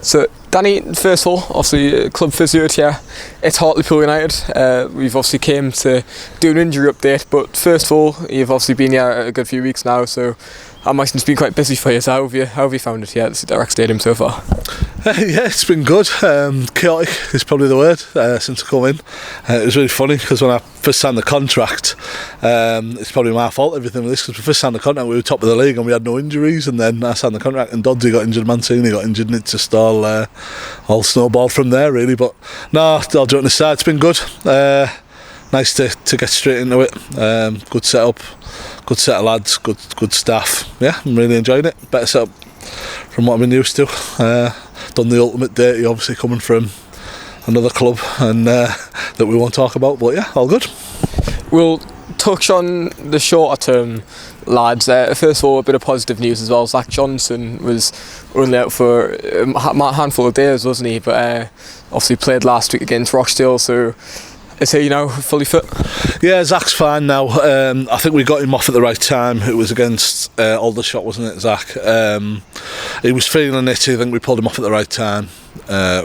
So, Danny, first of all, obviously, club physio here. It's Hartlepool United. We've obviously came to do an injury update, but first of all, you've obviously been here a good few weeks now, so I imagine it's been quite busy for you. So how have you found it here at the Direct Stadium so far? Yeah, it's been good. Chaotic is probably the word since I come in. It was really funny because when I first signed the contract, it's probably my fault everything with this, because we first signed the contract, we were top of the league and we had no injuries, and then I signed the contract and Doddsy got injured, Mancini got injured, and it just all snowballed from there really. But no, all joking aside, it's been good. Nice to get straight into it. Good setup, good set of lads, good staff. Yeah, I'm really enjoying it. Better setup from what I've been used to. Done the ultimate dirty, obviously coming from another club, and that we won't talk about. But yeah, all good. We'll touch on the shorter term lads. First of all, a bit of positive news as well. Zach Johnson was only out for a handful of days, wasn't he? But obviously played last week against Rochdale, so is he now fully fit? Yeah, Zach's fine now. I think we got him off at the right time. It was against Aldershot, wasn't it, Zach? He was feeling it. I think we pulled him off at the right time,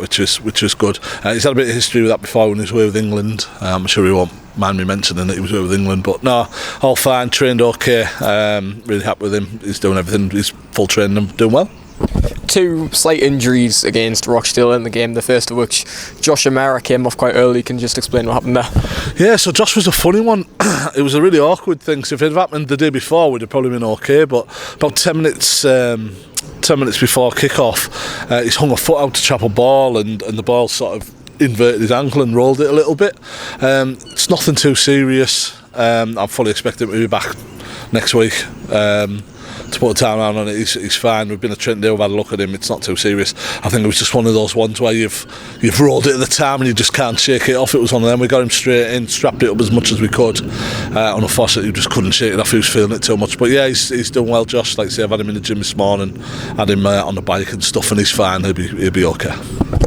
which was good. He's had a bit of history with that before when he was away with England. I'm sure he won't mind me mentioning that he was away with England, but no, all fine, trained okay. Really happy with him. He's doing everything. He's full training and doing well. Two slight injuries against Rochdale in the game, the first of which Josh Amara came off quite early. Can you just explain what happened there? Yeah, so Josh was a funny one. It was a really awkward thing. So if it had happened the day before, we'd have probably been okay, but about 10 minutes before kick-off, he's hung a foot out to trap a ball, and the ball sort of inverted his ankle and rolled it a little bit. It's nothing too serious. I fully expect him to be back next week. To put a time around on it, he's fine. We've been to Trentdale, we've had a look at him. It's not too serious. I think it was just one of those ones where you've rolled it at the time and you just can't shake it off. It was one of them. We got him straight in, strapped it up as much as we could. Unfortunately, we just couldn't shake it off. He was feeling it too much. But yeah, he's doing well, Josh. Like I say, I've had him in the gym this morning, had him on the bike and stuff, and he's fine. He'll be okay.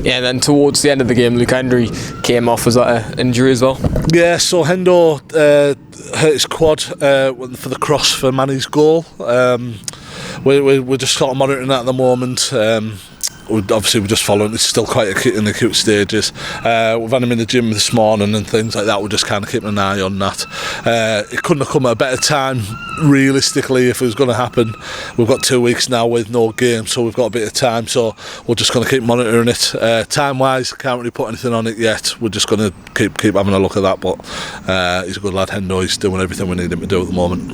Yeah, and then towards the end of the game, Luke Henry came off. Was that an injury as well? Yeah, so Hendo hurt his quad for the cross for Manny's goal. We're just sort of monitoring that at the moment. We're just following. It's still quite in the acute stages. We've had him in the gym this morning and things like that. We're just kind of keeping an eye on that. It couldn't have come at a better time, realistically, if it was going to happen. We've got 2 weeks now with no game, so we've got a bit of time. So we're just going to keep monitoring it. Time-wise, can't really put anything on it yet. We're just going to keep having a look at that. But he's a good lad, Hendo. He's doing everything we need him to do at the moment.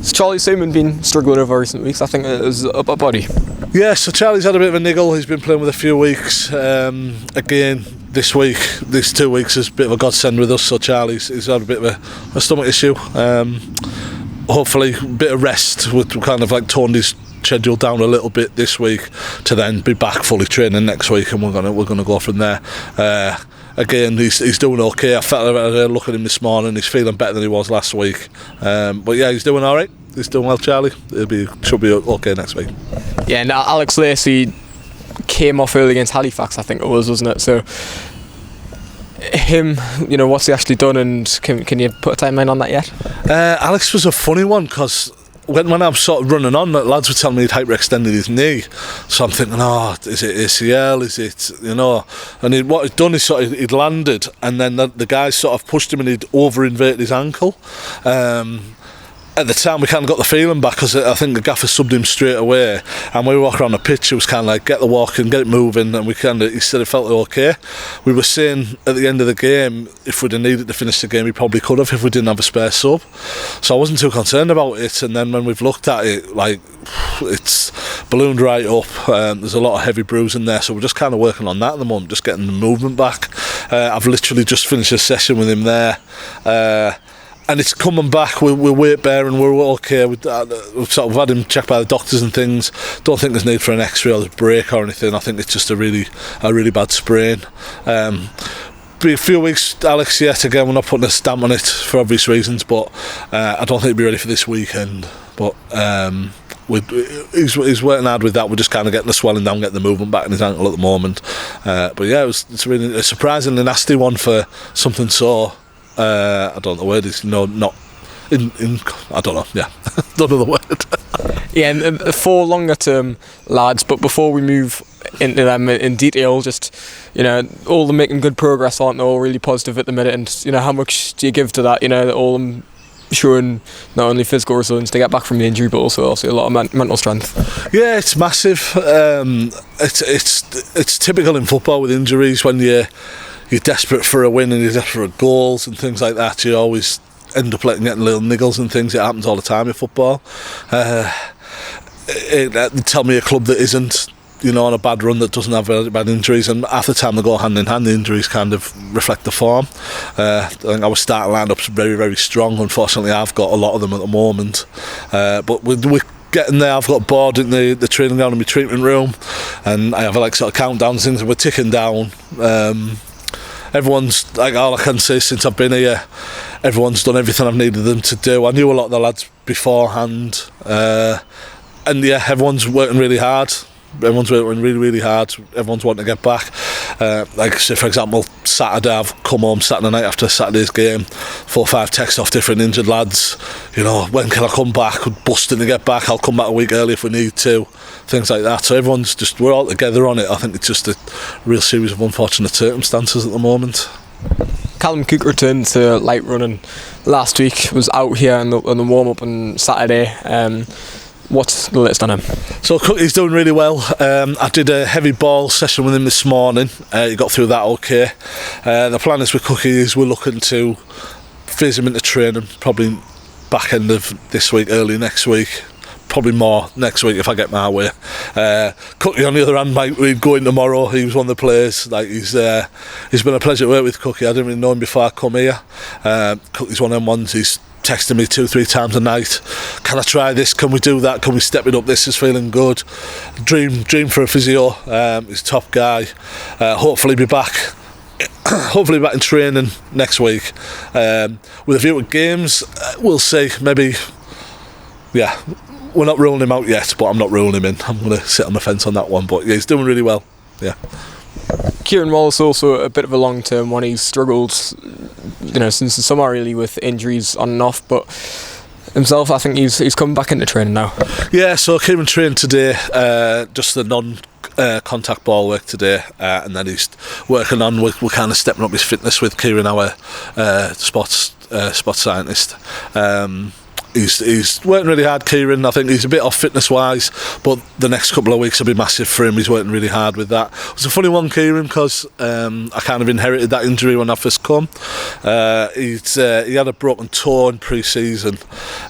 Has Charlie Seaman been struggling over recent weeks? I think it was upper body. Yeah, so Charlie's had a bit of a niggle. He's been playing with a few weeks. Again, this week, these 2 weeks is a bit of a godsend with us. So Charlie's had a bit of a stomach issue. Hopefully, a bit of rest. We've kind of like toned his schedule down a little bit this week to then be back fully training next week, and we're gonna go from there. Again, he's doing okay. I had a look at him this morning. He's feeling better than he was last week. But yeah, he's doing all right. He's doing well, Charlie. Should be okay next week. Yeah, and Alex Lacey came off early against Halifax, I think it was, wasn't it? So him, what's he actually done, and can you put a timeline on that yet? Alex was a funny one because when I was sort of running on, the lads were telling me he'd hyperextended his knee. So I'm thinking, is it ACL? Is it, And what he'd done is he'd landed, and then the guy sort of pushed him and he'd over-inverted his ankle. At the time, we kind of got the feeling back because I think the gaffer subbed him straight away, and when we walk around the pitch, it was kind of like get the walk and get it moving, and he said it felt okay. We were saying at the end of the game, if we'd have needed to finish the game, we probably could have if we didn't have a spare sub. So I wasn't too concerned about it, and then when we've looked at it, like it's ballooned right up. There's a lot of heavy bruising there, so we're just kind of working on that at the moment, just getting the movement back. I've literally just finished a session with him there. And it's coming back. We're weight bearing. We're okay. We've had him checked by the doctors and things. Don't think there's need for an X-ray or a break or anything. I think it's just a really bad sprain. Be a few weeks, Alex. Yet again, we're not putting a stamp on it for obvious reasons, but I don't think he'll be ready for this weekend. But he's working hard with that. We're just kind of getting the swelling down, getting the movement back in his ankle at the moment. But yeah, it's really a surprisingly nasty one for something so. I don't know the word is, not I don't know. Yeah, don't know the word. Yeah, and 4 longer term lads, but before we move into them in detail, just, all them making good progress, aren't they? All really positive at the minute, and how much do you give to that? All them showing not only physical resilience to get back from the injury, but also a lot of mental strength. Yeah, it's massive. It's typical in football with injuries when you're desperate for a win and you're desperate for goals and things like that. You always end up getting little niggles and things. It happens all the time in football. Tell me a club that isn't on a bad run, that doesn't have very bad injuries, and half the time they go hand in hand. The injuries kind of reflect the form. I think our starting line-up's very, very strong. Unfortunately, I've got a lot of them at the moment, but we're getting there. I've got bored in the training ground in my treatment room, and I have sort of countdown things, and we're ticking down. Everyone's, all I can say since I've been here, everyone's done everything I've needed them to do. I knew a lot of the lads beforehand, and yeah, everyone's working really hard. Everyone's working really, really hard. Everyone's wanting to get back. Say, for example, Saturday, I've come home Saturday night after Saturday's game, 4 or 5 texts off different injured lads. When can I come back? We're busting to get back. I'll come back a week early if we need to. Things like that. So we're all together on it. I think it's just a real series of unfortunate circumstances at the moment. Callum Cook returned to light running last week, was out here in the warm-up on Saturday. What's the latest on him? So Cookie's doing really well. I did a heavy ball session with him this morning. He got through that okay. The plan is with Cookie is we're looking to phase him into training probably back end of this week, early next week. Probably more next week if I get my way. Cookie, on the other hand, might go in tomorrow. He was one of the players. He's been a pleasure to work with Cookie. I didn't really know him before I come here. Cookie's one of them ones. He's texting me 2-3 times a night. Can I try this? Can we do that? Can we step it up? This is feeling good. Dream for a physio. He's a top guy. Hopefully be back. Hopefully back in training next week. With a view at games, we'll see. Maybe. Yeah, we're not ruling him out yet, but I'm not ruling him in. I'm going to sit on the fence on that one. But yeah, he's doing really well. Yeah. Kieran Wallace also a bit of a long-term one. He's struggled, since the summer really with injuries on and off, but himself, I think he's coming back into training now. Yeah, so Kieran trained today, just the non-contact ball work today, and then he's working on, we're kind of stepping up his fitness with Kieran, our sports scientist. He's working really hard, Kieran. I think he's a bit off fitness-wise, but the next couple of weeks will be massive for him. He's working really hard with that. It's a funny one, Kieran, because I kind of inherited that injury when I first come. He had a broken toe in pre-season,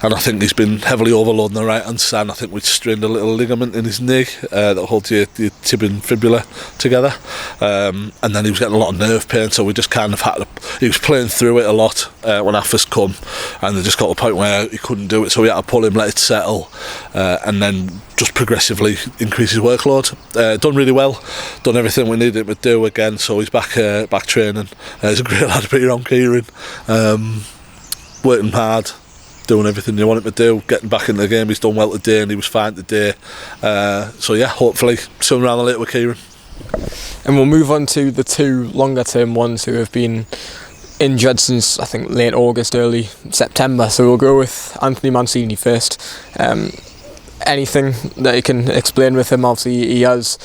and I think he's been heavily overloading the right-hand side. I think we strained a little ligament in his knee that holds your tib and fibula together, and then he was getting a lot of nerve pain, so we just kind of had to... He was playing through it a lot when I first come, and they just got to a point where he couldn't do it, so we had to pull him, let it settle, and then just progressively increase his workload. Done really well, done everything we needed him to do again, so he's back training. He's a great lad to be around, Kieran. Working hard, doing everything you want him to do, getting back in the game. He's done well today and he was fine today. So yeah, hopefully sooner rather than later with Kieran. And we'll move on to the 2 longer term ones who have been injured since I think late August, early September. So we'll go with Anthony Mancini first. Anything that you can explain with him? Obviously he has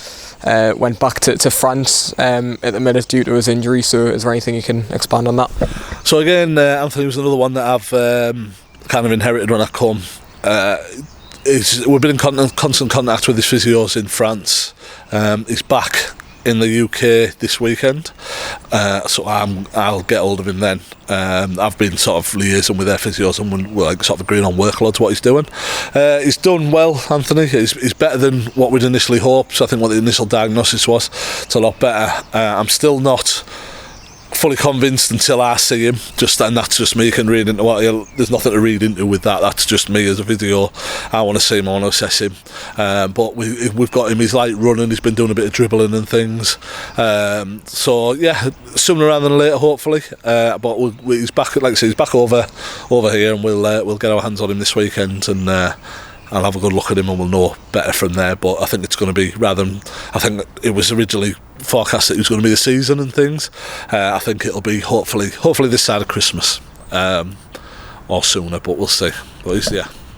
went back to France at the minute due to his injury, so is there anything you can expand on that? So again, Anthony was another one that I've kind of inherited when I come. We've been in constant contact with his physios in France. He's back in the UK this weekend, so I'll get hold of him then. I've been sort of liaising with their physios and we're sort of agreeing on workloads, what he's doing. He's done well, Anthony. He's better than what we'd initially hoped. So I think what the initial diagnosis was, it's a lot better. I'm still not fully convinced until I see him, and that's just me. You can read into there's nothing to read into with that. That's just me as a video. I want to see him, I want to assess him, but we've got him. He's like running, he's been doing a bit of dribbling and things, so yeah, sooner rather than later hopefully, but he's back, like I say, he's back over here, and we'll get our hands on him this weekend, and I'll have a good look at him and we'll know better from there. But I think it's going to be, rather than, I think it was originally forecast that it was going to be the season and things, I think it'll be hopefully this side of Christmas. or sooner, but we'll see. But he's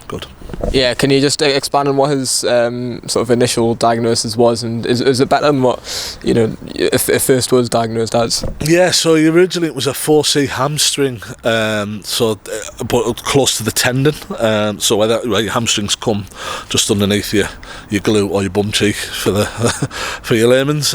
good. Yeah, can you just expand on what his sort of initial diagnosis was, and is it better than what if first was diagnosed as? Yeah, so originally it was a 4C hamstring, but close to the tendon. So where your hamstrings come just underneath your glute or your bum cheek for the for your layman's.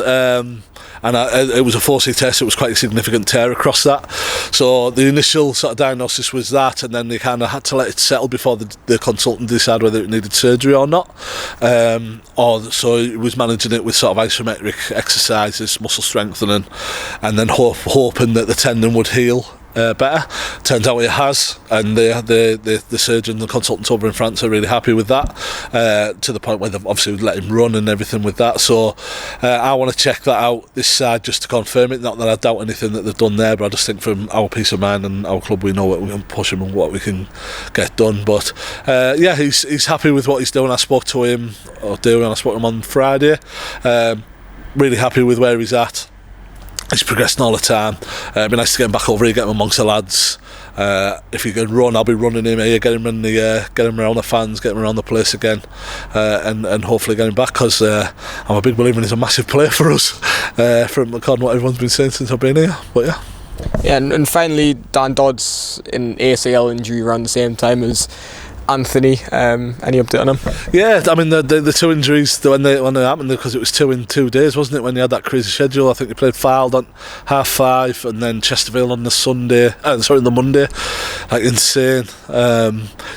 And it was a 4C test. It was quite a significant tear across that. So the initial sort of diagnosis was that, and then they kind of had to let it settle before the consultant decided whether it needed surgery or not. So he was managing it with sort of isometric exercises, muscle strengthening, and then hoping that the tendon would heal better. Turns out it has, and the surgeons and consultants over in France are really happy with that, to the point where they've obviously let him run and everything with that. So I want to check that out this side just to confirm it. Not that I doubt anything that they've done there, but I just think from our peace of mind and our club, we know what we can push him and what we can get done. But he's happy with what he's doing. I spoke to him on Friday. Really happy with where he's at. He's progressing all the time. It'd be nice to get him back over here, get him amongst the lads. If he can run, I'll be running him here, get him around the fans, get him around the place again, and hopefully get him back, because I'm a big believer he's a massive player for us, from according to what everyone's been saying since I've been here. But yeah. Yeah, and finally, Dan Dodd's in ACL injury around the same time as Anthony. Any update on him? Yeah, I mean the two injuries when they happened, because it was 2 in 2 days, wasn't it? When they had that crazy schedule, I think they played Fylde on 5:30 and then Chesterfield on the Monday, like insane.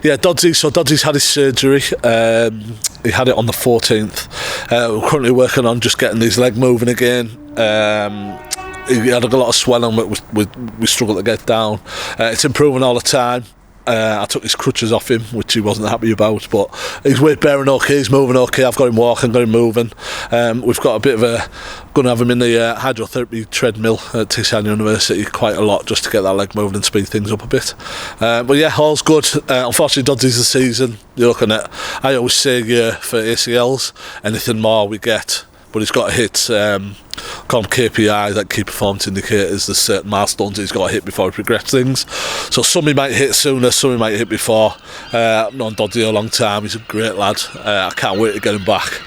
Dodsey's had his surgery. He had it on the 14th. We're currently working on just getting his leg moving again. He had a lot of swelling, but we struggled to get down. It's improving all the time. I took his crutches off him, which he wasn't happy about, but he's weight bearing okay, he's moving okay. I've got him walking, got him moving. We've got a bit of going to have him in the hydrotherapy treadmill at Tisan University quite a lot, just to get that leg moving and speed things up a bit. But yeah, all's good. Unfortunately, Dodsey's the season. You're looking at, I always say for ACLs, anything more we get, but he's got to hit called KPIs, like key performance indicators. There's certain milestones he's got to hit before he progresses things. So some he might hit sooner, some he might hit before. I've known Dodsey a long time. He's a great lad. I can't wait to get him back.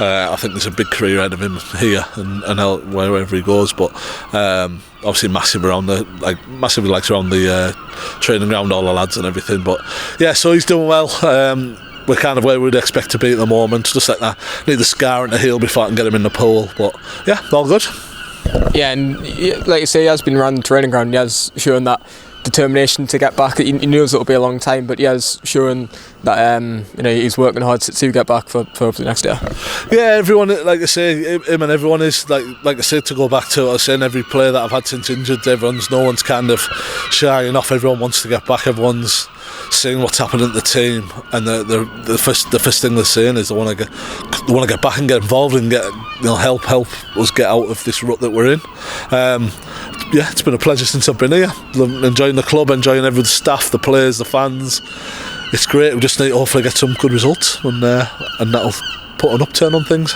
I think there's a big career ahead of him here and wherever he goes. But obviously massively around the training ground, all the lads and everything. But yeah, so he's doing well. We're kind of where we'd expect to be at the moment. Just like that, need the scar and the heel before I can get him in the pool. But yeah, all good. Yeah, and like you say, he has been around the training ground. He has shown that determination to get back. He knows it'll be a long time, but he has shown that he's working hard to get back for hopefully next year. Yeah, everyone, like I say, him and everyone is like I said, to go back to what I was saying, every player that I've had since injured, no one's kind of shying off. Everyone wants to get back. Everyone's seeing what's happening at the team, and the first thing they're saying is they want to get back and get involved and get help us get out of this rut that we're in. Yeah, it's been a pleasure since I've been here. Enjoying the club, enjoying every staff, the players, the fans. It's great. We just need to hopefully get some good results, and that'll put an upturn on things.